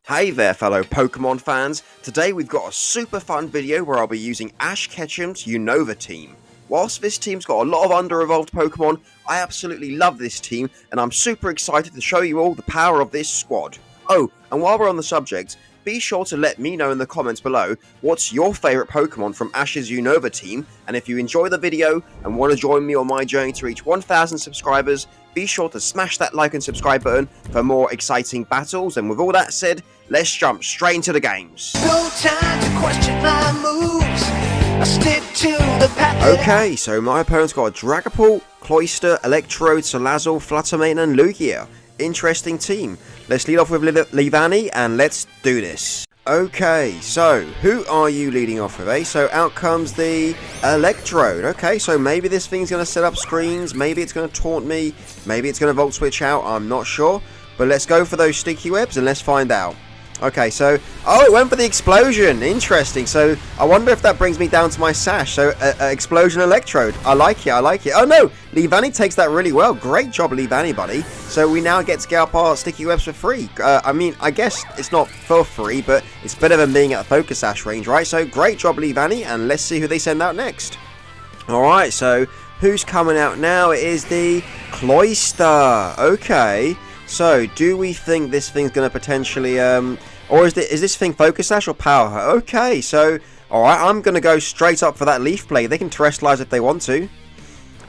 Hey there fellow Pokemon fans, today we've got a super fun video where I'll be using Ash Ketchum's Unova team. Whilst this team's got a lot of under-evolved Pokemon, I absolutely love this team and I'm super excited to show you all the power of this squad. Oh, and while we're on the subject, be sure to let me know in the comments below what's your favourite Pokemon from Ash's Unova team, and if you enjoy the video and want to join me on my journey to reach 1000 subscribers, be sure to smash that like and subscribe button for more exciting battles, and with all that said, let's jump straight into the games. No time to question my moves. I stick to the path. Okay, so my opponent's got a Dragapult, Cloyster, Electrode, Salazzle, Fluttermane and Lugia. Interesting team. Let's lead off with Leavanny and let's do this. Okay, so who are you leading off with, eh? So out comes the Electrode. Okay, so maybe this thing's going to set up screens, maybe it's going to taunt me, maybe it's going to Volt Switch out, I'm not sure. But let's go for those sticky webs and let's find out. Okay, so, oh, it went for the explosion. Interesting. So, I wonder if that brings me down to my sash. So, explosion Electrode. I like it, I like it. Oh, no, Leavanny takes that really well. Great job, Leavanny, buddy. So, we now get to get up our sticky webs for free. I mean, I guess it's not for free, but it's better than being at the Focus Sash range, right? So, great job, Leavanny, and let's see who they send out next. Alright, so, who's coming out now? It is the Cloyster. Okay. So, do we think this thing's going to potentially, or is this thing Focus Sash or Power? Okay, so, alright, I'm going to go straight up for that Leaf Blade. They can Terrestrialize if they want to.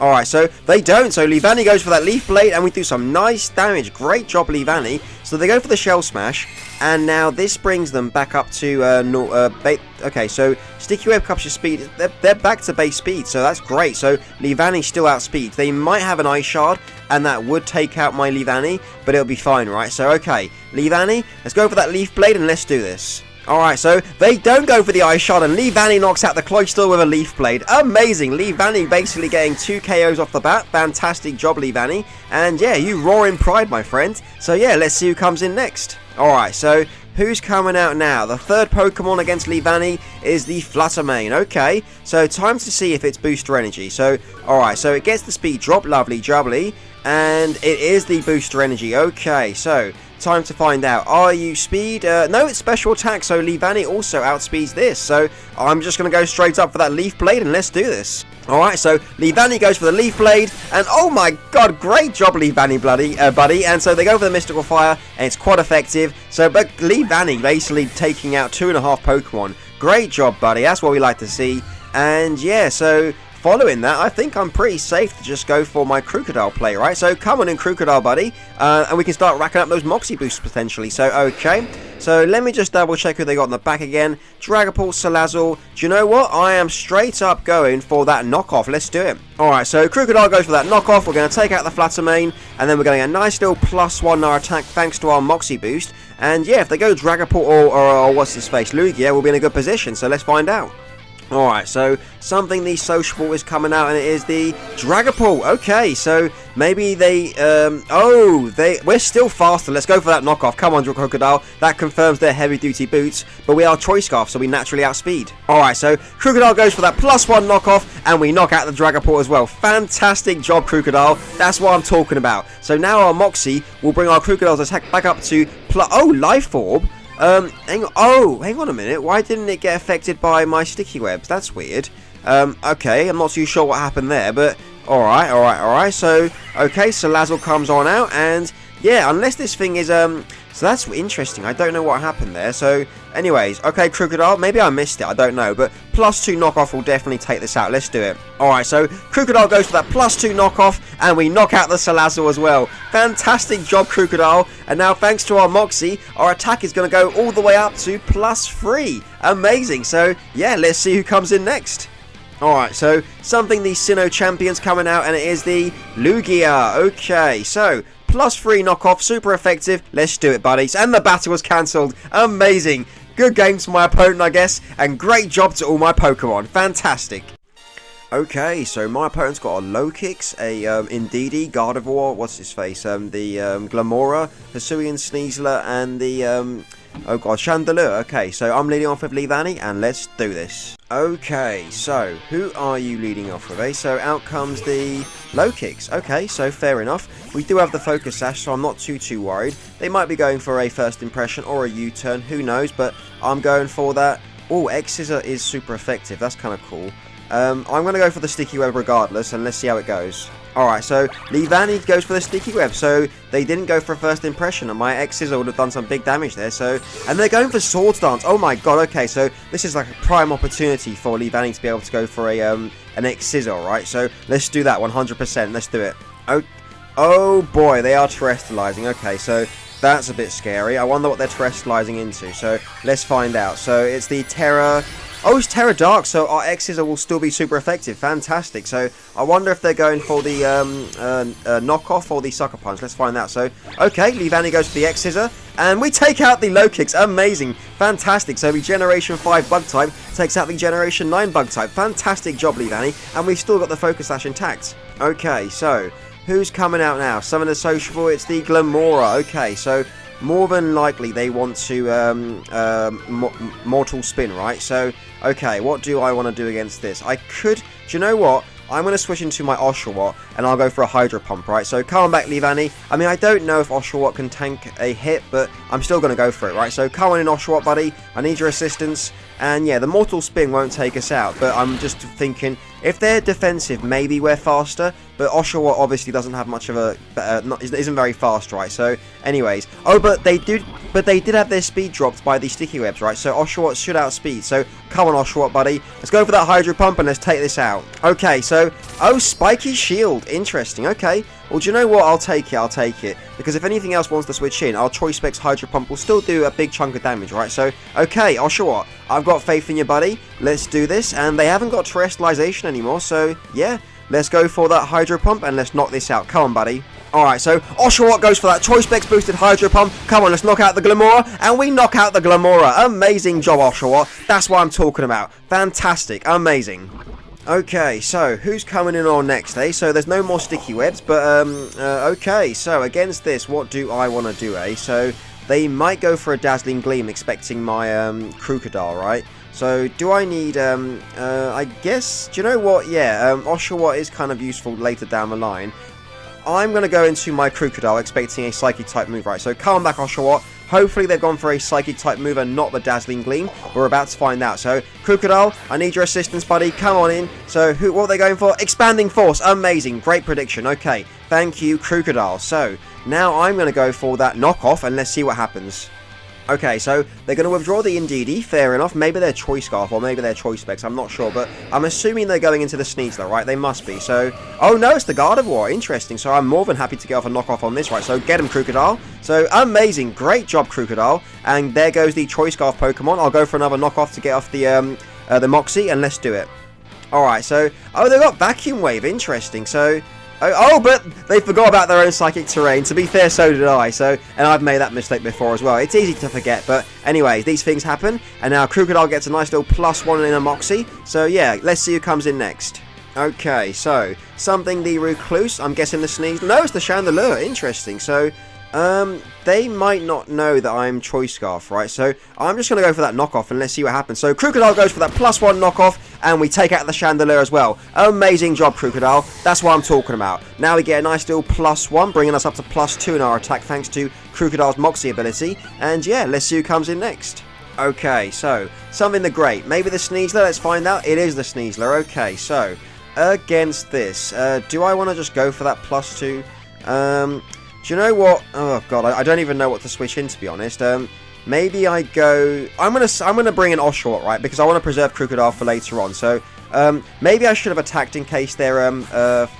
Alright, so they don't. So, Leavanny goes for that Leaf Blade, and we do some nice damage. Great job, Leavanny. So, they go for the Shell Smash, and now this brings them back up to, okay, so, Sticky Web cups your speed. They're back to base speed, so that's great. So, Leavanny still outspeeds. They might have an Ice Shard, and that would take out my Leavanny, but it'll be fine, right? So, okay, Leavanny, let's go for that Leaf Blade, and let's do this. Alright, so they don't go for the Ice Shard, and Leavanny knocks out the Cloyster with a Leaf Blade. Amazing! Leavanny basically getting 2 KOs off the bat. Fantastic job, Leavanny. And yeah, you roar in pride, my friend. So yeah, let's see who comes in next. Alright, so who's coming out now? The third Pokemon against Leavanny is the Fluttermane. Okay, so time to see if it's Booster Energy. So, alright, so it gets the speed drop. Lovely jubbly. And it is the Booster Energy. Okay, so time to find out. Are you speed? No, it's special attack, so Leavanny also outspeeds this. So I'm just going to go straight up for that Leaf Blade, and let's do this. Alright, so Leavanny goes for the Leaf Blade, and oh my god, great job, Leavanny, buddy. And so they go for the Mystical Fire, and it's quite effective. So, but Leavanny basically taking out 2.5 Pokemon. Great job, buddy. That's what we like to see. And yeah, so following that, I think I'm pretty safe to just go for my Crocodile play, right? So come on in, Crocodile, buddy. And we can start racking up those Moxie boosts potentially. So, okay. So let me just double check who they got in the back again. Dragapult, Salazzle. Do you know what? I am straight up going for that knockoff. Let's do it. Alright, so Crocodile goes for that knockoff. We're going to take out the Fluttermane. And then we're going to get a nice little +1 in our attack thanks to our Moxie boost. And yeah, if they go Dragapult or what's his face, Lugia, we'll be in a good position. So let's find out. Alright, so something the sociable is coming out, and it is the Dragapult. Okay, so maybe they, we're still faster. Let's go for that knockoff. Come on, Crocodile. That confirms their heavy-duty boots, but we are Choice Scarf, so we naturally outspeed. Alright, so Crocodile goes for that +1 knockoff, and we knock out the Dragapult as well. Fantastic job, Crocodile. That's what I'm talking about. So now our Moxie will bring our Crocodile's attack back up to Life Orb. Hang on a minute. Why didn't it get affected by my sticky webs? That's weird. Okay, I'm not too sure what happened there, but alright. So, okay, Salazzle comes on out, and yeah, unless this thing is, so that's interesting. I don't know what happened there. So, anyways, okay, Crocodile, maybe I missed it, I don't know, but +2 knockoff will definitely take this out. Let's do it. Alright, so Crocodile goes for that +2 knockoff, and we knock out the Salazzle as well. Fantastic job, Crocodile. And now, thanks to our Moxie, our attack is going to go all the way up to +3. Amazing. So, yeah, let's see who comes in next. Alright, so something the Sinnoh Champion's coming out, and it is the Lugia. Okay, so +3 knockoff, super effective. Let's do it, buddies. And the battle was cancelled. Amazing. Good games for my opponent, I guess, and great job to all my Pokemon. Fantastic. Okay, so my opponent's got a Low-Kicks, a Indeedee, Gardevoir, what's his face, the Glamora, Hisuian Sneasler, and the, Chandelure. Okay, so I'm leading off with Leavanny, and let's do this. Okay, so who are you leading off with, eh? So out comes the low kicks. Okay, so fair enough. We do have the focus sash, so I'm not too worried. They might be going for a first impression or a U-turn, who knows, but I'm going for that. Oh, X-Scissor is super effective. That's kind of cool. I'm going to go for the sticky web regardless, and let's see how it goes. Alright, so Leavanny goes for the sticky web, so they didn't go for a first impression, and my X-Scissor would have done some big damage there, so... And they're going for Sword Stance, oh my god, okay, so this is like a prime opportunity for Leavanny to be able to go for a, an X-Scissor, right? So, let's do that, 100%, let's do it. Oh boy, they are terrestrializing, okay, so... That's a bit scary. I wonder what they're terrestrializing into, so let's find out. So, it's the Terra... Oh, it's Terra Dark, so our X-Scissor will still be super effective. Fantastic. So, I wonder if they're going for the knockoff or the Sucker Punch. Let's find out. So, okay, Leavanny goes for the X-Scissor, and we take out the low kicks. Amazing. Fantastic. So, the Generation 5 Bug type takes out the Generation 9 Bug type. Fantastic job, Leavanny. And we've still got the Focus Sash intact. Okay, so, who's coming out now? Some of the Sociable, it's the Glamora. Okay, so... More than likely, they want to Mortal Spin, right? So, okay, what do I want to do against this? I could... Do you know what? I'm going to switch into my Oshawott, and I'll go for a Hydro Pump, right? So, come on back, Leavanny. I mean, I don't know if Oshawott can tank a hit, but I'm still going to go for it, right? So, come on in, Oshawott, buddy. I need your assistance. And, yeah, the Mortal Spin won't take us out, but I'm just thinking... If they're defensive, maybe we're faster, but Oshawott obviously doesn't have much of a... isn't very fast, right? So, anyways. Oh, but they did have their speed dropped by the sticky webs, right? So, Oshawott should outspeed. So, come on, Oshawott, buddy. Let's go for that Hydro Pump and let's take this out. Okay, so... Oh, Spiky Shield. Interesting. Okay. Well, do you know what? I'll take it. Because if anything else wants to switch in, our Choice Specs Hydro Pump will still do a big chunk of damage, right? So, okay, Oshawott, I've got faith in you, buddy. Let's do this. And they haven't got Terrestrialization anymore, so, yeah. Let's go for that Hydro Pump and let's knock this out. Come on, buddy. Alright, so Oshawott goes for that Choice Specs boosted Hydro Pump. Come on, let's knock out the Glamora. And we knock out the Glamora. Amazing job, Oshawott. That's what I'm talking about. Fantastic. Amazing. Okay, so who's coming in on next, eh? So there's no more sticky webs, but okay, so against this, what do I want to do, eh? So they might go for a Dazzling Gleam, expecting my Crocodile, right? So do I need I guess, do you know what? Yeah, Oshawott is kind of useful later down the line. I'm going to go into my Crocodile, expecting a Psychic type move, right? So come on back, Oshawott. Hopefully they've gone for a Psychic type move and not the Dazzling Gleam. We're about to find out. So, Crocodile, I need your assistance, buddy. Come on in. So, what are they going for? Expanding Force. Amazing. Great prediction. Okay. Thank you, Crocodile. So, now I'm going to go for that knockoff and let's see what happens. Okay, so they're going to withdraw the Indeedee, fair enough. Maybe they're Choice Scarf or maybe they're Choice Specs, I'm not sure. But I'm assuming they're going into the Sneasler, right? They must be. So, oh no, it's the Gardevoir. Interesting. So I'm more than happy to get off a knockoff on this, right? So get him, Crocodile. So amazing. Great job, Crocodile. And there goes the Choice Scarf Pokemon. I'll go for another knockoff to get off the Moxie and let's do it. Alright, so, oh, they got Vacuum Wave. Interesting. So... Oh, but they forgot about their own Psychic Terrain. To be fair, so did I. So, and I've made that mistake before as well. It's easy to forget, but anyways, these things happen. And now Crocodile gets a nice little +1 in a Moxie. So yeah, let's see who comes in next. Okay, so something the Recluse. I'm guessing the Sneeze. No, it's the Chandelure. Interesting. So, they might not know that I'm Choice Scarf, right? So, I'm just going to go for that knockoff and let's see what happens. So, Crocodile goes for that +1 knockoff and we take out the Chandelure as well. Amazing job, Crocodile. That's what I'm talking about. Now we get a nice little +1, bringing us up to +2 in our attack thanks to Crocodile's Moxie ability. And yeah, let's see who comes in next. Okay, so, something the great. Maybe the Sneasler, let's find out. It is the Sneasler. Okay, so, against this, do I want to just go for that +2? Do you know what? Oh god, I don't even know what to switch in, to be honest. Maybe I go... I'm gonna bring in Oshawott, right? Because I want to preserve Crocodile for later on. So, maybe I should have attacked in case they're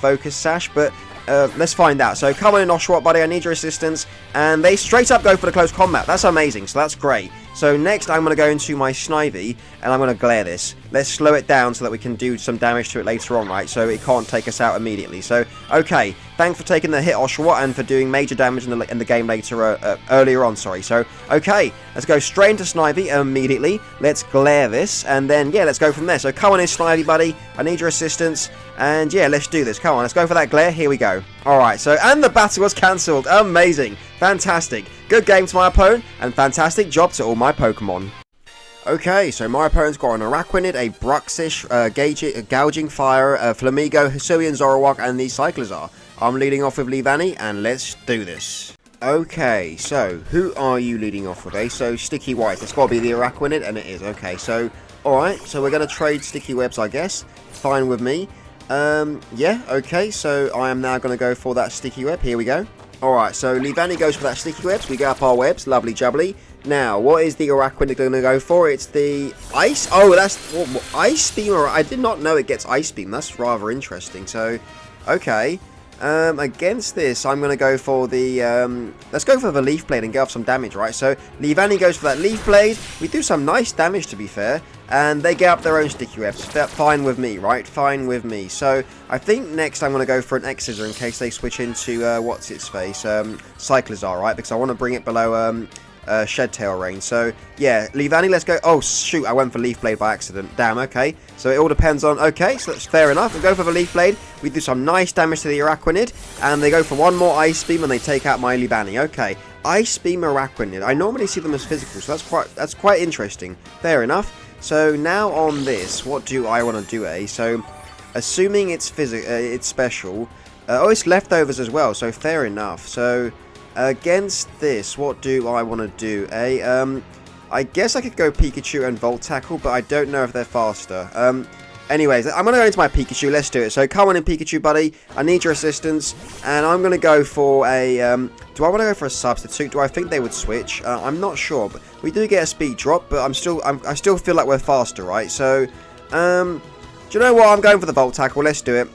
Focus Sash, but let's find out. So, come on in, Oshawott, buddy. I need your assistance. And they straight up go for the close combat. That's amazing. So, that's great. So, next, I'm going to go into my Snivy, and I'm going to glare this. Let's slow it down so that we can do some damage to it later on, right? So, it can't take us out immediately. So, okay. Thanks for taking the hit, Oshawott, and for doing major damage in the game later, earlier on, sorry. So, okay. Let's go straight into Snivy immediately. Let's glare this, and then, yeah, let's go from there. So, come on in, Snivy, buddy. I need your assistance. And, yeah, let's do this. Come on, let's go for that glare. Here we go. Alright, so, and the battle was cancelled. Amazing. Fantastic. Good game to my opponent, and fantastic job to all my Pokemon. Okay, so my opponent's got an Araquanid, a Bruxish, Gouging Fire, Flamigo, Hisuian, Zoroark, and the Cyclizar. I'm leading off with Leavanny, and let's do this. Okay, so who are you leading off with, eh? So Sticky White, it's got to be the Araquanid, and it is. Okay, so alright, so we're going to trade Sticky Webs, I guess. Fine with me. Yeah, okay, so I am now going to go for that Sticky Web. Here we go. Alright, so Leavanny goes for that Sticky Webs. We get up our webs. Lovely jubbly. Now, what is the Araquanid going to go for? It's the Ice... Oh, that's... Ice Beam? I did not know it gets Ice Beam. That's rather interesting. So, okay. Against this, I'm going to go for the... let's go for the Leaf Blade and get off some damage, right? So, Leavanny goes for that Leaf Blade. We do some nice damage, to be fair. And they get up their own Sticky Webs. Fine with me, right? Fine with me. So, I think next I'm going to go for an X-Scissor in case they switch into, what's-its-face? Cyclizar, right? Because I want to bring it below, Shed Tail range. So, yeah, Leavanny, let's go. Oh, shoot, I went for Leaf Blade by accident. Damn, okay. So, it all depends on... Okay, so that's fair enough. We go for the Leaf Blade. We do some nice damage to the Araquanid. And they go for one more Ice Beam and they take out my Leavanny. Okay. Ice Beam Araquanid. I normally see them as physical, so that's quite interesting. Fair enough. So now on this, what do I want to do, eh? So, assuming it's it's special. Oh, it's leftovers as well, so fair enough. So, against this, what do I want to do, eh? I guess I could go Pikachu and Volt Tackle, but I don't know if they're faster. Anyways, I'm going to go into my Pikachu. Let's do it. So, come on in, Pikachu, buddy. I need your assistance. And I'm going to go for a... do I want to go for a substitute? Do I think they would switch? I'm not sure. But we do get a speed drop, but I still feel like we're faster, right? So, do you know what? I'm going for the Volt Tackle. Let's do it.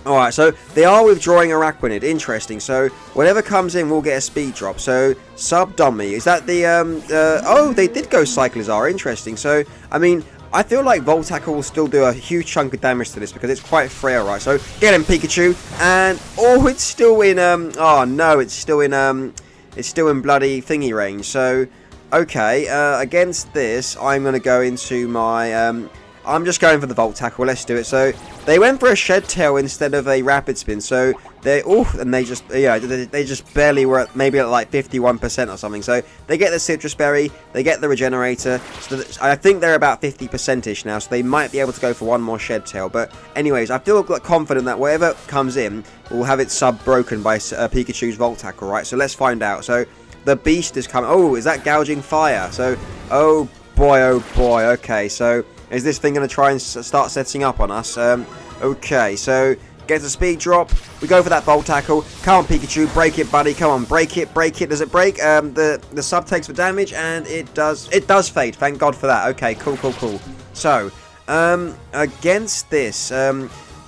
Alright, so they are withdrawing Araquanid. Interesting. So, whatever comes in will get a speed drop. So, Sub-Dummy. Is that the... oh, they did go Cyclizar. Interesting. So, I mean... I feel like Volt Tackle will still do a huge chunk of damage to this because it's quite frail, right? So, get him, Pikachu. And, oh, it's still in, oh, no, it's still in bloody thingy range. So, okay, against this, I'm going to go into my, I'm just going for the Volt Tackle. Let's do it. So, they went for a Shed Tail instead of a Rapid Spin. So, and they just, yeah, they just barely were at, maybe at like 51% or something. So, they get the Citrus Berry, they get the Regenerator. So, I think they're about 50%ish now. So, they might be able to go for one more Shed Tail. But, anyways, I feel confident that whatever comes in will have its sub broken by Pikachu's Volt Tackle, right? So, let's find out. So, the Beast is coming. Oh, is that Gouging Fire? So, oh boy, okay. So, is this thing going to try and start setting up on us? Okay, so gets a speed drop. We go for that Volt Tackle. Come on, Pikachu, break it, buddy. Come on, break it. Does it break? The sub takes for damage, and it does fade. Thank God for that. Okay, cool. So, against this,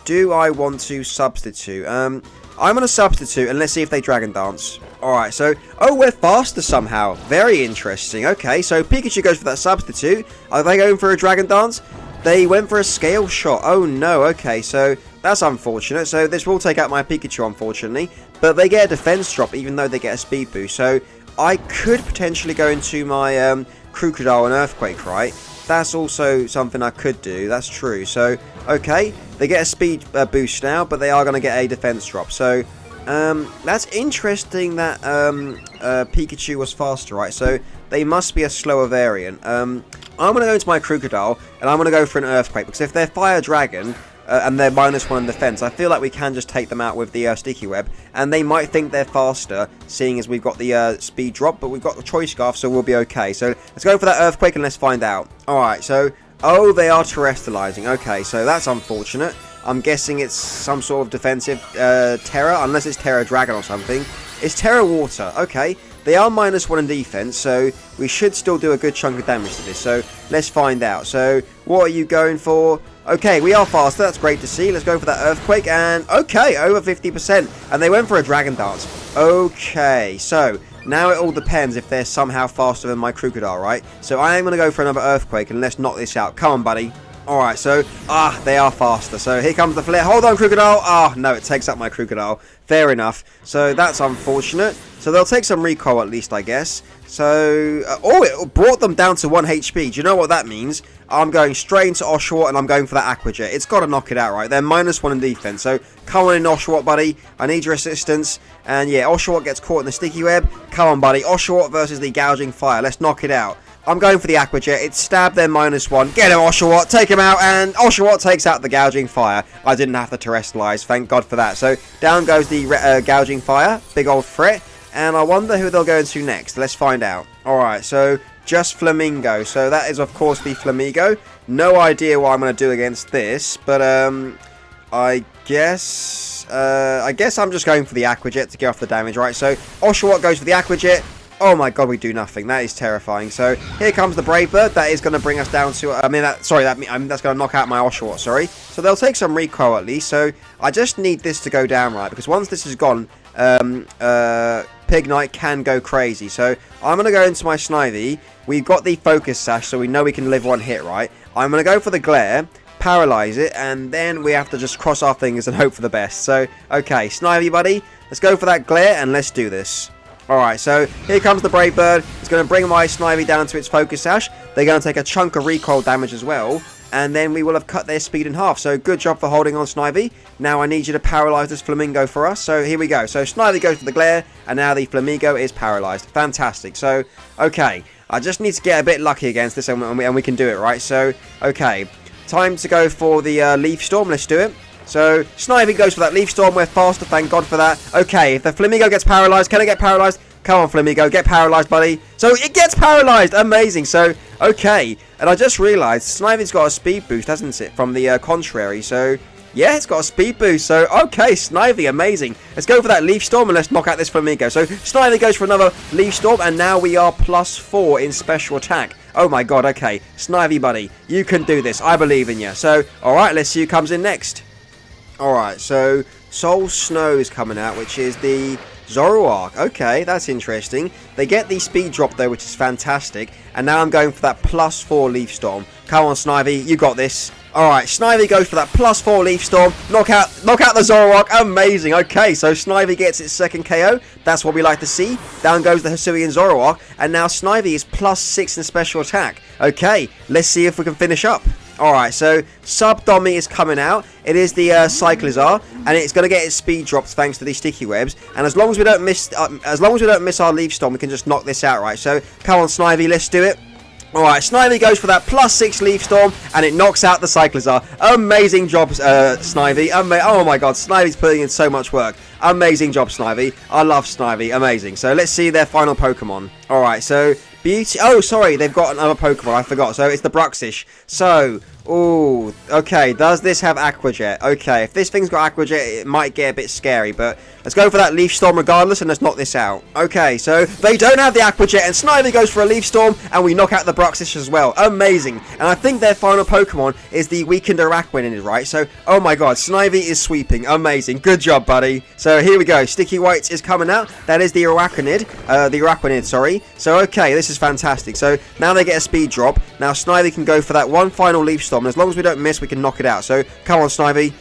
do I want to substitute? I'm going to substitute, and let's see if they Dragon Dance. Alright, so... Oh, we're faster somehow. Very interesting. Okay, so Pikachu goes for that substitute. Are they going for a Dragon Dance? They went for a Scale Shot. Oh, no. Okay, so that's unfortunate. So this will take out my Pikachu, unfortunately. But they get a defense drop, even though they get a speed boost. So I could potentially go into my Crocodile and Earthquake, right? That's also something I could do. That's true. So, okay. They get a speed boost now, but they are going to get a defense drop. So... that's interesting that Pikachu was faster, right? So they must be a slower variant. I'm going to go into my Crocodile, and I'm going to go for an Earthquake, because if they're Fire Dragon, and they're -1 in defense, I feel like we can just take them out with the Sticky Web, and they might think they're faster, seeing as we've got the speed drop, but we've got the Choice Scarf, so we'll be okay. So let's go for that Earthquake, and let's find out. Alright, so... Oh, they are Terrestrializing. Okay, so that's unfortunate. I'm guessing it's some sort of defensive Terra, unless it's Terra Dragon or something. It's Terra Water. Okay, they are -1 in defense, so we should still do a good chunk of damage to this. So let's find out. So what are you going for? Okay, we are faster. That's great to see. Let's go for that Earthquake. And okay, over 50%. And they went for a Dragon Dance. Okay, so... Now it all depends if they're somehow faster than my Crocodile, right? So I am going to go for another Earthquake, and let's knock this out. Come on, buddy. Alright, so, they are faster. So here comes the flare. Hold on, Crocodile. No, it takes up my Crocodile. Fair enough. So that's unfortunate. So they'll take some recoil at least, I guess. So, it brought them down to 1 HP. Do you know what that means? I'm going straight into Oshawott, and I'm going for that Aqua Jet. It's got to knock it out, right? They're -1 in defense. So, come on in, Oshawott, buddy. I need your assistance. And yeah, Oshawott gets caught in the Sticky Web. Come on, buddy. Oshawott versus the Gouging Fire. Let's knock it out. I'm going for the Aqua Jet. It's stab, then -1. Get him, Oshawott. Take him out, and Oshawott takes out the Gouging Fire. I didn't have to terrestrialize. Thank God for that. So down goes the Gouging Fire. Big old threat. And I wonder who they'll go into next. Let's find out. Alright, so just Flamingo. So that is, of course, the Flamigo. No idea what I'm going to do against this. But I guess I'm just going for the Aqua Jet to get off the damage, right? So Oshawott goes for the Aqua Jet. Oh my god, we do nothing. That is terrifying. So here comes the Brave Bird. That is going to bring us down to... that's going to knock out my Oshawott, sorry. So they'll take some recoil at least. So I just need this to go down, right? Because once this is gone, Pig Knight can go crazy. So I'm going to go into my Snivy. We've got the Focus Sash, so we know we can live one hit, right? I'm going to go for the Glare, paralyze it, and then we have to just cross our fingers and hope for the best. So, okay, Snivy, buddy. Let's go for that Glare, and let's do this. Alright, so here comes the Brave Bird. It's going to bring my Snivy down to its Focus Sash. They're going to take a chunk of recoil damage as well. And then we will have cut their speed in half. So good job for holding on, Snivy. Now I need you to paralyze this Flamingo for us. So here we go. So Snivy goes for the Glare. And now the Flamigo is paralyzed. Fantastic. So, okay. I just need to get a bit lucky against this. And we can do it, right? So, okay. Time to go for the Leaf Storm. Let's do it. So, Snivy goes for that Leaf Storm. We're faster, thank God for that. Okay, if the Flamigo gets paralyzed, can it get paralyzed? Come on, Flamigo, get paralyzed, buddy. So, it gets paralyzed. Amazing. So, okay. And I just realized Snivy's got a speed boost, hasn't it, from the contrary. So, yeah, it's got a speed boost. So, okay, Snivy, amazing. Let's go for that Leaf Storm and let's knock out this Flamigo. So, Snivy goes for another Leaf Storm, and now we are +4 in special attack. Oh my god, okay. Snivy, buddy, you can do this. I believe in you. So, alright, let's see who comes in next. Alright, so Soul Snow is coming out, which is the Zoroark. Okay, that's interesting. They get the speed drop though, which is fantastic. And now I'm going for that +4 Leaf Storm. Come on, Snivy, you got this. Alright, Snivy goes for that +4 Leaf Storm. Knock out the Zoroark. Amazing. Okay, so Snivy gets its second KO. That's what we like to see. Down goes the Hisuian Zoroark. And now Snivy is +6 in special attack. Okay, let's see if we can finish up. Alright, so Subdomi is coming out. It is the Cyclizar, and it's going to get its speed drops thanks to these sticky webs. And as long as we don't miss, our Leaf Storm, we can just knock this out, right? So come on, Snivy, let's do it. Alright, Snivy goes for that +6 Leaf Storm, and it knocks out the Cyclizar. Amazing job, Snivy. Oh my god, Snivy's putting in so much work. Amazing job, Snivy. I love Snivy. Amazing. So let's see their final Pokemon. Alright, so Beauty... Oh, sorry, they've got another Pokemon. I forgot. So it's the Bruxish. So... Ooh, okay, does this have Aqua Jet? Okay, if this thing's got Aqua Jet, it might get a bit scary, but let's go for that Leaf Storm regardless, and let's knock this out. Okay, so they don't have the Aqua Jet, and Snivy goes for a Leaf Storm, and we knock out the Bruxish as well. Amazing. And I think their final Pokemon is the weakened Araquanid, right? So, oh my god, Snivy is sweeping. Amazing. Good job, buddy. So here we go. Sticky Whites is coming out. That is the Araquanid, sorry. So, okay, this is fantastic. So, now they get a speed drop. Now, Snivy can go for that one final Leaf Storm. And as long as we don't miss, we can knock it out. So, come on, Snivy.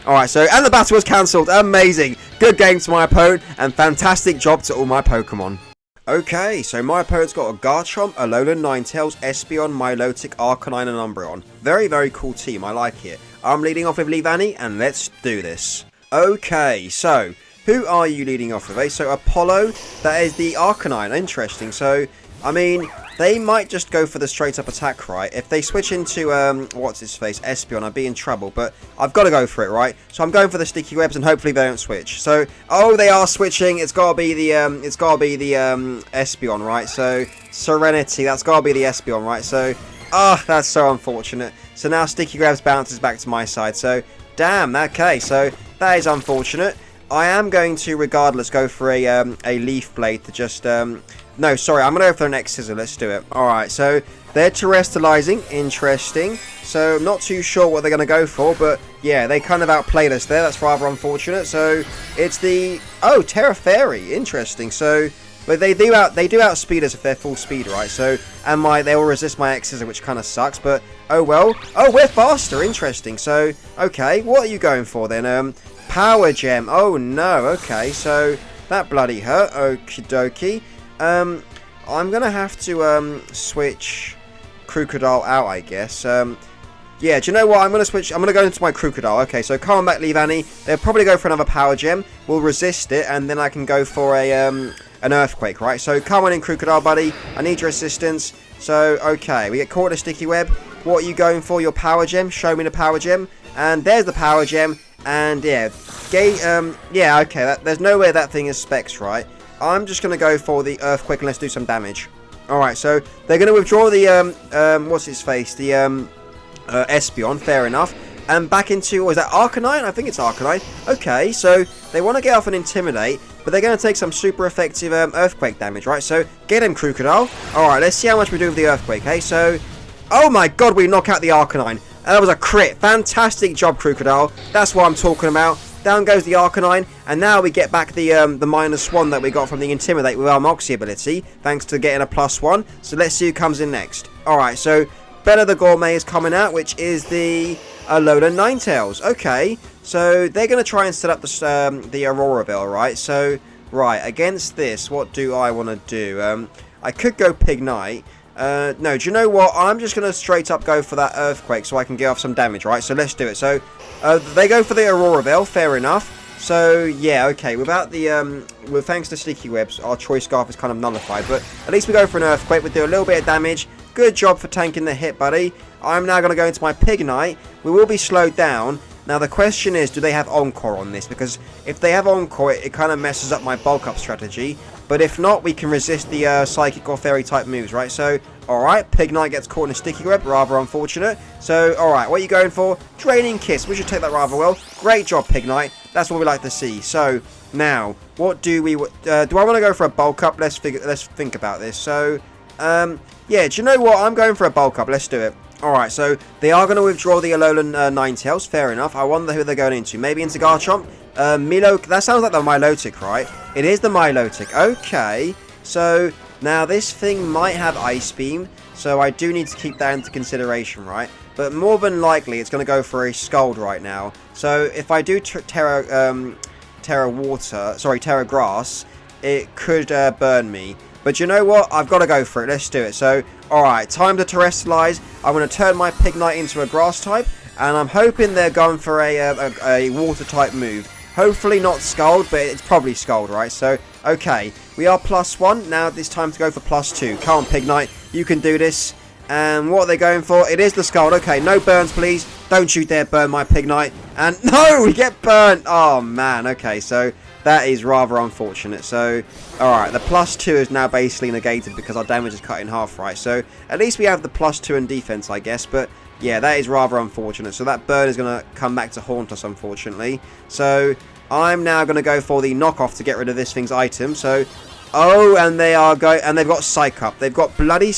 Alright, so, and the battle was cancelled. Amazing. Good game to my opponent, and fantastic job to all my Pokemon. Okay, so my opponent's got a Garchomp, Alolan, Ninetales, Espeon, Milotic, Arcanine, and Umbreon. Very, very cool team. I like it. I'm leading off with Leavanny, and let's do this. Okay, so, who are you leading off with? So, Apollo, that is the Arcanine. Interesting. So, I mean... They might just go for the straight up attack, right? If they switch into, what's his face, Espeon, I'd be in trouble. But I've got to go for it, right? So I'm going for the sticky webs, and hopefully they don't switch. So, oh, they are switching. It's got to be the, Espeon, right? So, Serenity, that's got to be the Espeon, right? So, that's so unfortunate. So now sticky webs bounces back to my side. So, damn, okay. So, that is unfortunate. I am going to, regardless, go for a Leaf Blade to just, no, sorry, I'm going to go for an X-Scissor. Let's do it. Alright, so they're terrestrializing. Interesting. So, I'm not too sure what they're going to go for, but yeah, they kind of outplayed us there. That's rather unfortunate. So, it's the... Oh, Terra Fairy. Interesting. So, but they do outspeed us if they're full speed, right? So, and they will resist my X-Scissor, which kind of sucks, but oh well. Oh, we're faster. Interesting. So, okay, what are you going for then? Power Gem. Oh, no. Okay, so that bloody hurt. Okie dokie. I'm gonna have to switch Crocodile out, I guess. Yeah, do you know what? I'm gonna go into my Crocodile. Okay, so come on back, Leavanny. They'll probably go for another Power Gem. We'll resist it, and then I can go for a an Earthquake, right? So come on in, Crocodile buddy. I need your assistance. So, okay, we get caught in a sticky web. What are you going for? Your Power Gem? Show me the Power Gem. And there's the Power Gem. And, yeah, yeah, okay, there's no way that thing is specs, right? I'm just going to go for the Earthquake and let's do some damage. Alright, so they're going to withdraw the, what's his face? The, Espeon, fair enough. And back into, was that Arcanine? I think it's Arcanine. Okay, so they want to get off and Intimidate, but they're going to take some super effective Earthquake damage, right? So, get him, Crocodile. Alright, let's see how much we do with the Earthquake, hey? So, oh my god, we knock out the Arcanine. That was a crit. Fantastic job, Crocodile. That's what I'm talking about. Down goes the Arcanine, and now we get back the -1 that we got from the Intimidate with our Moxie ability, thanks to getting a +1. So let's see who comes in next. Alright, so Bella the Gourmet is coming out, which is the Alolan Ninetales. Okay, so they're going to try and set up the Auroraville, right? So, right, against this, what do I want to do? I could go Pignite. No, do you know what? I'm just going to straight up go for that Earthquake so I can get off some damage, right? So let's do it. So, they go for the Auroraville, fair enough. So, yeah, okay, without the, thanks to Sticky Webs, our Choice Scarf is kind of nullified, but at least we go for an Earthquake, we do a little bit of damage. Good job for tanking the hit, buddy. I'm now going to go into my Pignite. We will be slowed down. Now, the question is, do they have Encore on this? Because if they have Encore, it kind of messes up my bulk up strategy. But if not, we can resist the Psychic or Fairy type moves, right? So, alright, Pignite gets caught in a Sticky Web, rather unfortunate. So, alright, what are you going for? Draining Kiss, we should take that rather well. Great job, Pignite. That's what we like to see. So, now, what do we... do I want to go for a bulk up? Let's think about this. So, yeah, do you know what? I'm going for a bulk up. Let's do it. Alright, so they are going to withdraw the Alolan Ninetales. Fair enough. I wonder who they're going into. Maybe into Garchomp? That sounds like the Milotic, right? It is the Milotic. Okay. So, now this thing might have Ice Beam. So, I do need to keep that into consideration, right? But more than likely, it's going to go for a Scald right now. So, if I do Terra Grass, it could burn me. But you know what? I've got to go for it. Let's do it. So, alright, time to Terrestrialize. I'm going to turn my Pignite into a Grass type. And I'm hoping they're going for a Water type move. Hopefully not Scald, but it's probably Scald, right? So, okay. We are +1. Now it's time to go for +2. Come on, Pignite. You can do this. And what are they going for? It is the Scald. Okay, no burns, please. Don't you dare burn my Pignite. And, no! We get burnt! Oh, man. Okay, so... that is rather unfortunate. So, alright, the +2 is now basically negated because our damage is cut in half, right? So, at least we have the +2 in defense, I guess. But, yeah, that is rather unfortunate. So, that bird is going to come back to haunt us, unfortunately. So, I'm now going to go for the knockoff to get rid of this thing's item. So, oh, and they are going... and they've got Psych Up. They've got bloody...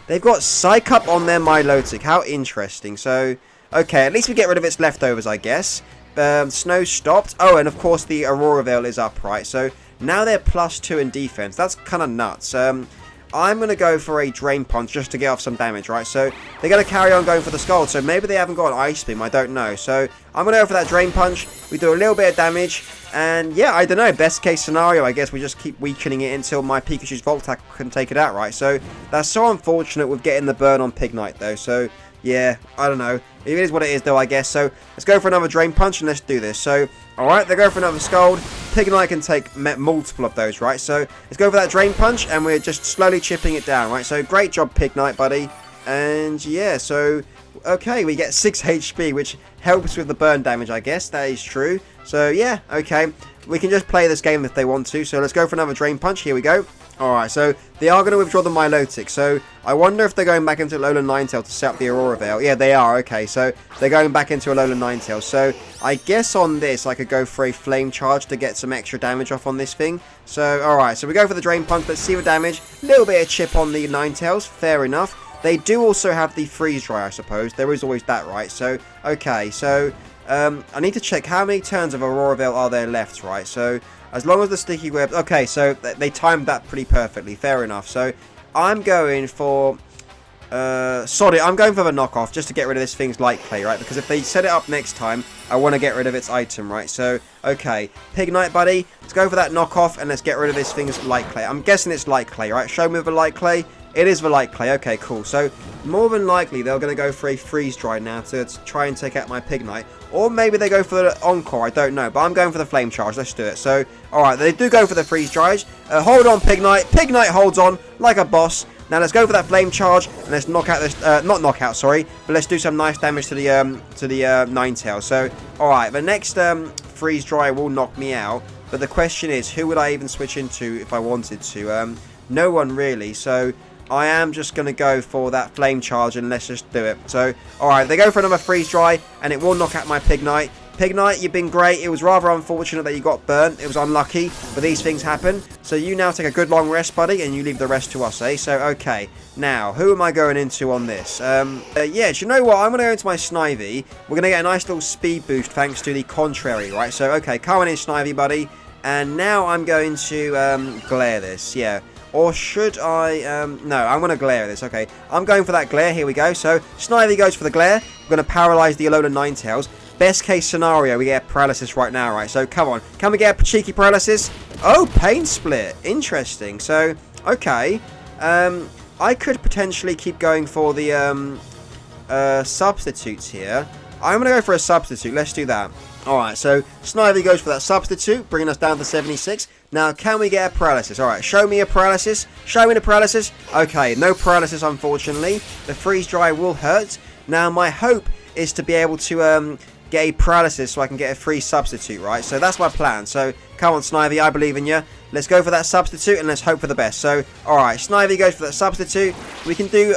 they've got Psych Up on their Milotic. How interesting. So, okay, at least we get rid of its leftovers, I guess. Snow stopped. Oh, and of course the Auroraville is up, right? So now they're +2 in defense. That's kind of nuts. I'm going to go for a Drain Punch just to get off some damage, right? So they're going to carry on going for the Scald. So maybe they haven't got an Ice Beam. I don't know. So I'm going to go for that Drain Punch. We do a little bit of damage. And yeah, I don't know. Best case scenario, I guess we just keep weakening it until my Pikachu's Volt Tackle can take it out, right? So that's so unfortunate with getting the burn on Pignite, though. So yeah, I don't know. It is what it is, though, I guess. So, let's go for another Drain Punch, and let's do this. So, alright, they go for another Scald. Pignite can take multiple of those, right? So, let's go for that Drain Punch, and we're just slowly chipping it down, right? So, great job, Pignite, buddy. And, yeah, so, okay, we get 6 HP, which helps with the burn damage, I guess. That is true. So, yeah, okay. We can just play this game if they want to. So, let's go for another Drain Punch. Here we go. Alright, so they are going to withdraw the Milotic. So I wonder if they're going back into Alolan Ninetales to set up the Auroraville. Yeah, they are. Okay, so they're going back into Alolan Ninetales. So I guess on this, I could go for a Flame Charge to get some extra damage off on this thing. So, alright, so we go for the Drain Punch. Let's see the damage. A little bit of chip on the Ninetales. Fair enough. They do also have the Freeze Dry, I suppose. There is always that, right? So, okay, so I need to check how many turns of Auroraville are there left, right? So as long as the Sticky Web... okay, so they timed that pretty perfectly. Fair enough. So, I'm going for... sorry, I'm going for the knockoff just to get rid of this thing's Light Clay, right? Because if they set it up next time, I want to get rid of its item, right? So, okay. Pignite, buddy. Let's go for that knockoff and let's get rid of this thing's Light Clay. I'm guessing it's Light Clay, right? Show me the Light Clay. It is the Light Clay. Okay, cool. So, more than likely, they're going to go for a Freeze Dry now to try and take out my Pignite. Or maybe they go for the Encore, I don't know. But I'm going for the Flame Charge. Let's do it. So, alright, they do go for the Freeze Dries. Hold on, Pignite. Pignite holds on like a boss. Now let's go for that Flame Charge, and let's knock out this, not knock out, sorry, but let's do some nice damage to the Ninetales. So, alright, the next Freeze Dry will knock me out, but the question is, who would I even switch into if I wanted to? No one really, so I am just going to go for that Flame Charge, and let's just do it. So, alright, they go for another Freeze Dry, and it will knock out my Pignite. Pignite, you've been great. It was rather unfortunate that you got burnt. It was unlucky, but these things happen. So you now take a good long rest, buddy, and you leave the rest to us, eh? So, okay. Now, who am I going into on this? Yeah, do you know what? I'm going to go into my Snivy. We're going to get a nice little speed boost thanks to the Contrary, right? So, okay, come on in, Snivy, buddy. And now I'm going to glare this, yeah. Or should I, no, I'm going to glare this, okay. I'm going for that glare, here we go. So, Snivy goes for the glare. We're going to paralyze the Alolan Ninetales. Best case scenario, we get paralysis right now, right? So, come on. Can we get a cheeky paralysis? Oh, Pain Split. Interesting. So, okay. I could potentially keep going for the substitutes here. I'm going to go for a substitute. Let's do that. Alright, so Snivy goes for that substitute, bringing us down to 76. Now, can we get a paralysis? Alright, show me a paralysis. Show me the paralysis. Okay, no paralysis, unfortunately. The Freeze Dry will hurt. Now, my hope is to be able to get a paralysis so I can get a free substitute, right? So that's my plan. So come on, Snivy, I believe in you. Let's go for that substitute and let's hope for the best. So, alright, Snivy goes for that substitute. We can do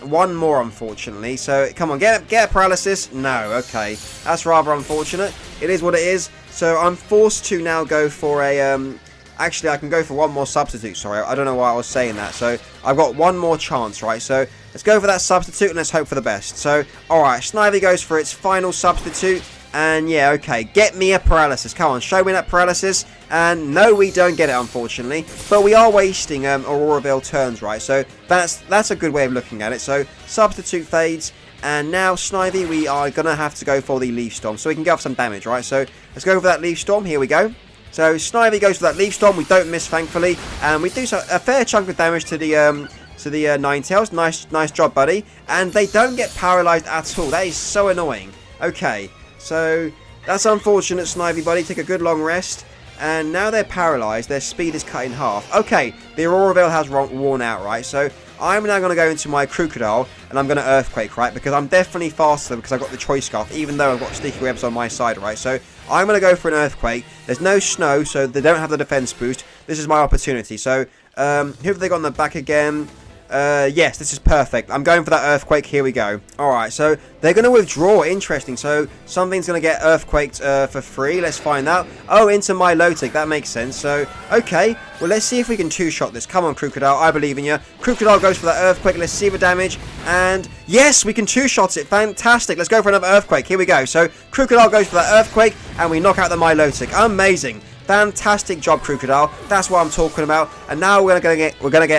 one more, unfortunately. So, come on, get a paralysis. No, okay. That's rather unfortunate. It is what it is. So, I'm forced to now go for a... Actually, I can go for one more substitute. Sorry, I don't know why I was saying that. So, I've got one more chance, right? So, let's go for that substitute and let's hope for the best. So, alright, Snivy goes for its final substitute. And yeah, okay, get me a paralysis. Come on, show me that paralysis. And no, we don't get it, unfortunately. But we are wasting Aurora Veil turns, right? So that's a good way of looking at it. So substitute fades. And now, Snivy, we are going to have to go for the Leaf Storm. So we can get off some damage, right? So let's go for that Leaf Storm. Here we go. So Snivy goes for that Leaf Storm. We don't miss, thankfully. And we do a fair chunk of damage to the Ninetales. Nice job, buddy. And they don't get paralyzed at all. That is so annoying. Okay. So, that's unfortunate, Snivy, buddy. Take a good long rest. And now they're paralyzed. Their speed is cut in half. Okay, the Aurora Veil has worn out, right? So, I'm now going to go into my Crocodile. And I'm going to Earthquake, right? Because I'm definitely faster because I've got the Choice Scarf. Even though I've got Sticky Webs on my side, right? So, I'm going to go for an Earthquake. There's no snow, so they don't have the defense boost. This is my opportunity. So, who have they got on the back again? Yes, this is perfect. I'm going for that Earthquake. Here we go. Alright, so they're going to withdraw. Interesting. So something's going to get Earthquaked for free. Let's find out. Oh, into my Lotic. That makes sense. So, okay. Well, let's see if we can two-shot this. Come on, Crocodile. I believe in you. Crocodile goes for that Earthquake. Let's see the damage. And yes, we can two-shot it. Fantastic. Let's go for another Earthquake. Here we go. So Crocodile goes for that Earthquake. And we knock out the Milotic. Amazing. Fantastic job, Crocodile. That's what I'm talking about. And now we're gonna get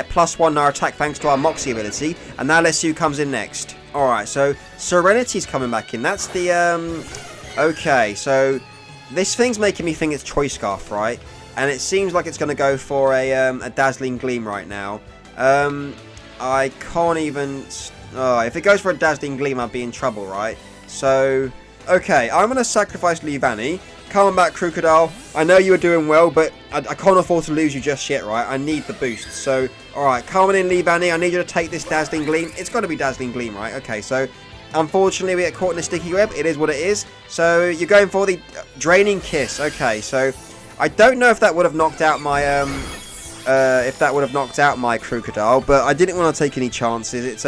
+1 in our attack thanks to our Moxie ability. And now let's see who comes in next. Alright, so Serenity's coming back in. That's the okay, so this thing's making me think it's Choice Scarf, right? And it seems like it's gonna go for a Dazzling Gleam right now. I can't even if it goes for a Dazzling Gleam, I'd be in trouble, right? So okay, I'm gonna sacrifice Leavanny. Come on back, Crocodile. I know you were doing well, but I can't afford to lose you just yet, right? I need the boost. So, alright, come on in, Leavanny. I need you to take this Dazzling Gleam. It's got to be Dazzling Gleam, right? Okay, so, unfortunately, we get caught in a Sticky Web. It is what it is. So, you're going for the Draining Kiss. Okay, so, I don't know if that would have knocked out my, Crocodile, but I didn't want to take any chances.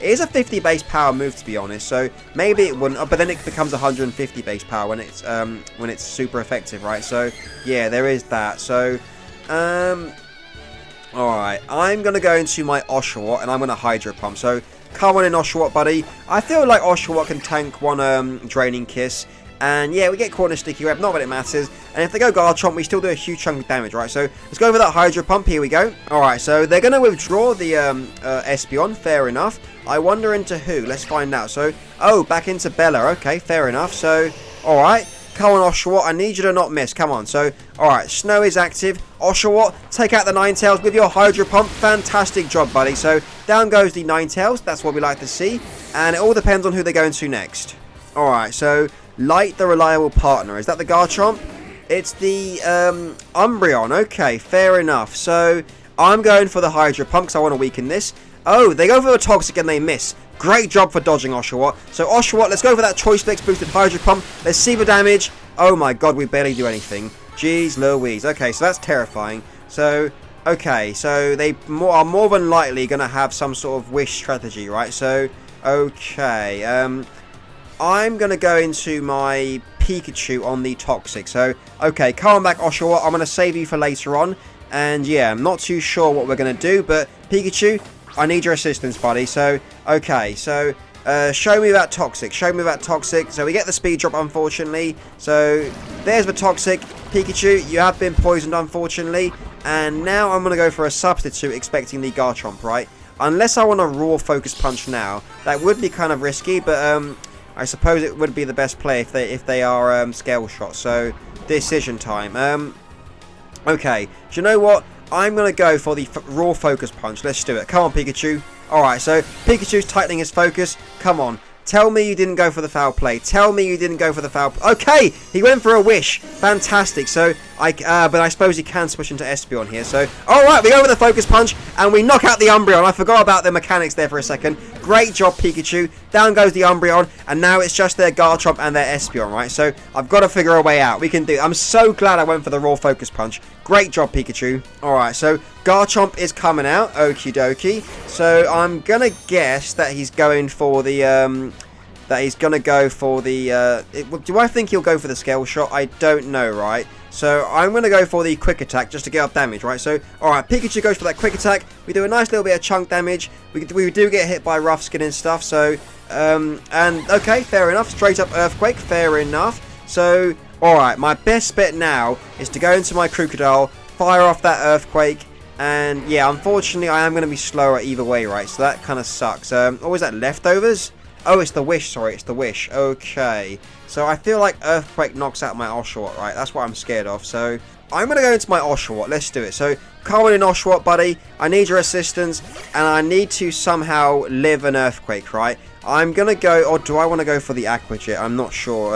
It is a 50 base power move, to be honest, so maybe it wouldn't, but then it becomes 150 base power when it's super effective, right? So yeah, there is that. So alright, I'm gonna go into my Oshawott and I'm gonna Hydro Pump. So come on in, Oshawott, buddy. I feel like Oshawott can tank one Draining Kiss. And yeah, we get caught in a Sticky Web, not that it matters. And if they go Garchomp, we still do a huge chunk of damage, right? So let's go for that Hydro Pump. Here we go. Alright, so they're going to withdraw the Espeon. Fair enough. I wonder into who. Let's find out. So, oh, back into Bella. Okay, fair enough. So, alright. Come on, Oshawott. I need you to not miss. Come on. So, alright. Snow is active. Oshawott, take out the Ninetales with your Hydro Pump. Fantastic job, buddy. So, down goes the Ninetales. That's what we like to see. And it all depends on who they're going to next. Alright, so Light the reliable partner. Is that the Garchomp? It's the Umbreon. Okay, fair enough. So I'm going for the Hydro Pump because I want to weaken this. Oh, they go for the Toxic and they miss. Great job for dodging Oshawott. So Oshawott, let's go for that Choice Flex boosted Hydro Pump. Let's see the damage. Oh my god, we barely do anything. Jeez Louise. Okay, so that's terrifying. So, okay, so they are more than likely going to have some sort of wish strategy, right? So, okay, I'm going to go into my Pikachu on the Toxic. So, okay, come on back, Oshawott. I'm going to save you for later on. And yeah, I'm not too sure what we're going to do, but Pikachu, I need your assistance, buddy. So, okay, so show me that Toxic. Show me that Toxic. So we get the speed drop, unfortunately. So there's the Toxic. Pikachu, you have been poisoned, unfortunately. And now I'm going to go for a substitute, expecting the Garchomp, right? Unless I want a raw Focus Punch now. That would be kind of risky, but I suppose it would be the best play if they are Scale Shot. So decision time. Okay, do you know what? I'm going to go for the raw Focus Punch. Let's do it. Come on, Pikachu. Alright, so Pikachu's tightening his focus. Come on. Tell me you didn't go for the foul play. Tell me you didn't go for the foul play. Okay, he went for a wish. Fantastic. So, but I suppose he can switch into Espeon here. So, alright, we go with the Focus Punch, and we knock out the Umbreon. I forgot about the mechanics there for a second. Great job, Pikachu. Down goes the Umbreon, and now it's just their Garchomp and their Espeon, right? So, I've got to figure a way out. We can do it. I'm so glad I went for the raw Focus Punch. Great job, Pikachu. Alright, so Garchomp is coming out. Okie dokie. So, I'm going to guess that he's going for the, do I think he'll go for the Scale Shot? I don't know, right? So I'm going to go for the Quick Attack just to get up damage, right? So, alright, Pikachu goes for that Quick Attack. We do a nice little bit of chunk damage. We do get hit by Rough Skin and stuff. So, and okay, fair enough. Straight up Earthquake, fair enough. So, alright, my best bet now is to go into my Crocodile, fire off that Earthquake. And yeah, unfortunately, I am going to be slower either way, right? So that kind of sucks. Oh, is that Leftovers? Oh, it's the Wish, sorry, it's the Wish. Okay. So I feel like Earthquake knocks out my Oshawott, right? That's what I'm scared of. So I'm going to go into my Oshawott. Let's do it. So come on in, Oshawott, buddy. I need your assistance, and I need to somehow live an Earthquake, right? I'm going to go, or do I want to go for the Aqua Jet? I'm not sure.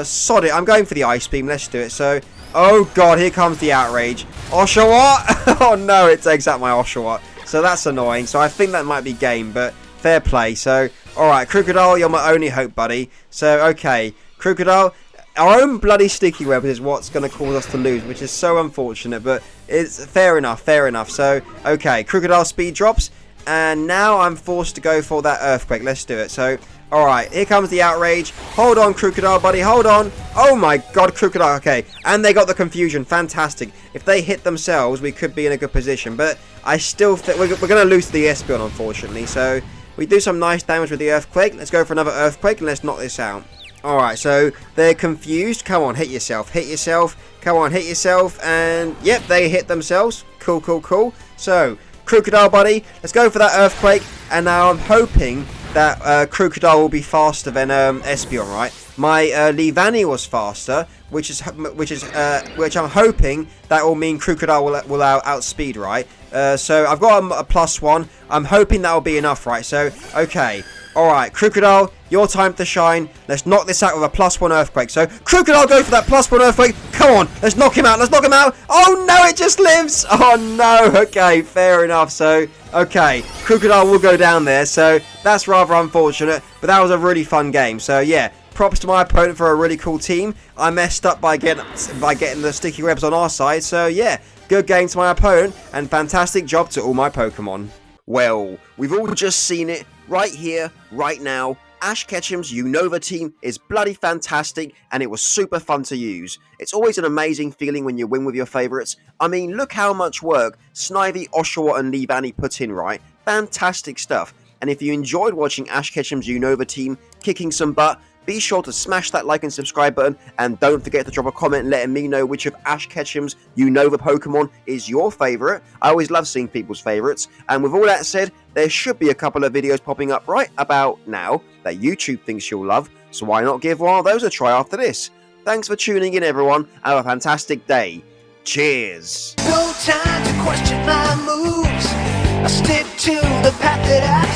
Sod it. I'm going for the Ice Beam. Let's do it. So, oh god, here comes the Outrage. Oshawott! Oh no, it takes out my Oshawott. So that's annoying. So I think that might be game, but fair play. So, alright, Crocodile, you're my only hope, buddy. So, okay, Crocodile, our own bloody Sticky Web is what's going to cause us to lose, which is so unfortunate, but it's fair enough, fair enough. So, okay, Crocodile speed drops, and now I'm forced to go for that Earthquake. Let's do it. So, alright, here comes the Outrage. Hold on, Crocodile, buddy, hold on. Oh my god, Crocodile, okay. And they got the Confusion, fantastic. If they hit themselves, we could be in a good position, but I still think we're going to lose the Espeon, unfortunately. So, we do some nice damage with the Earthquake. Let's go for another Earthquake, and let's knock this out. Alright, so they're confused. Come on, hit yourself, hit yourself. Come on, hit yourself, and yep, they hit themselves. Cool, cool, cool. So, Crocodile, buddy, let's go for that Earthquake, and now I'm hoping that Crocodile will be faster than Espeon, right? My Leavanny was faster, which I'm hoping that will mean Crocodile will outspeed, right? So I've got a +1. I'm hoping that will be enough, right? So okay, all right, Crocodile, your time to shine. Let's knock this out with a +1 Earthquake. So Crocodile, go for that +1 Earthquake. Come on, let's knock him out. Let's knock him out. Oh no, it just lives. Oh no. Okay, fair enough. So okay, Crocodile will go down there. So that's rather unfortunate, but that was a really fun game. So yeah, props to my opponent for a really cool team. I messed up by getting the Sticky Webs on our side. So yeah, good game to my opponent, and fantastic job to all my Pokemon. Well, we've all just seen it right here, right now. Ash Ketchum's Unova team is bloody fantastic, and it was super fun to use. It's always an amazing feeling when you win with your favourites. I mean, look how much work Snivy, Oshawott and Leavanny put in, right? Fantastic stuff. And if you enjoyed watching Ash Ketchum's Unova team kicking some butt, be sure to smash that like and subscribe button, and don't forget to drop a comment letting me know which of Ash Ketchum's Unova Pokemon is your favourite. I always love seeing people's favourites, and with all that said, there should be a couple of videos popping up right about now that YouTube thinks you'll love, so why not give one of those a try after this? Thanks for tuning in, everyone. Have a fantastic day. Cheers. No time to question my moves. I stick to the path that I